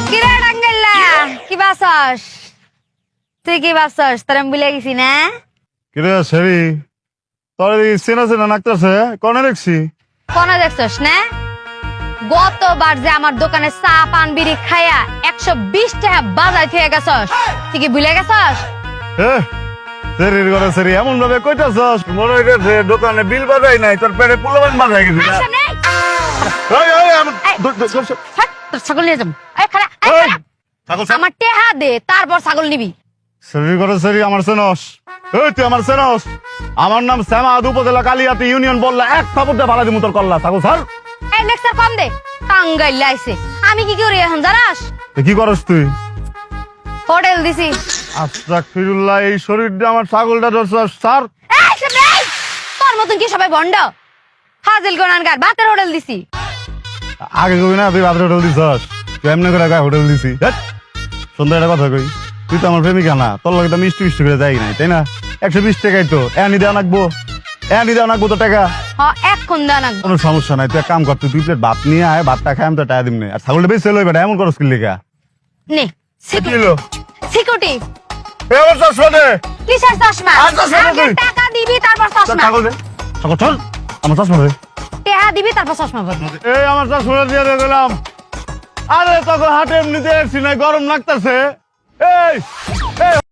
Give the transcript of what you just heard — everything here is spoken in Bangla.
কিরে টাঙ্গাইলা কি বাসস তুই কি বাসস তোর আমি ভুলে গেছি না কিরে সেরি তোর চেনা চেনা নাকতাছে কনে দেখছি কোন দেখছস না গতবার যে আমার দোকানে চা পান বিড়ি খায়া 120 টাকা বাজার থেকে গেছস তুই কি ভুলে গেছস সেরির ঘরে সেরি এমন ভাবে কইতাছস মনে হইতেছে দোকানে বিল বাজাই নাই তোর পেটে পোলাবান বাজাই গেছে না? সামনে এই এই ছাড়, তোর ছাগল নিয়ে যাবো এই খাড়া ছাগল আমার টেহা দে তারপর ছাগল নিবি সেরির ঘরে সেরি আমার সেনস এই তুই আমার সেনস আমার নাম শ্যামাদ উপজেলা কালিয়াতি ইউনিয়ন বললা এক থাপড়টা ভাড়া দিমু তোর কল্লা ছাগল স্যার এই লেকচার কম দে টাঙ্গাইলা আইছে আমি কি করি এখন জানাস কি করস তুই হোটেল দিছি আস্তাগফিরুল্লাহ এই শরীরটা আমার ছাগলটা ধরছস স্যার এই সামনে এই! তোর মতন কি সবাই ভন্ড হাজিল গোনানগার ভাতের হোটেল দিছি আগে কবি না তুই রাত্রে হোটেল দিছস তুই এমনি করে গায়ে হোটেল দিছি সুন্দর একটা কথা কই তুই তো আমার প্রেমিকা না তোর লগে তো মিষ্টি মিষ্টি করে যাই নাই তাই না 120 টাকাই তো এনি দেওয়া নাকবো তো টাকা হ্যাঁ এখন দেন কোনো সমস্যা নাই তুই এক কাম কর তুই 2 প্লেট ভাত নিয়ে আয় ভাতটা খাই আমি তো টাকা দিমনে আর ছাগলটা বেশি লই বেটা এমন করস কি লেগা নে কি হলো সিকিউরিটি এ আমার চশমা দে কিসের চশমা আর চশমা আগে তুই। টাকা দিবি তারপর তোর চশমা ছাগল দে ছাগল চল আমার চশমা দে টাকা দিবি তারপর চশমা পরবি এই আমার চশমা দিয়ে গেলাম আরে তখন হাটে এমনিতে এসছি না গরম লাগতেছে এই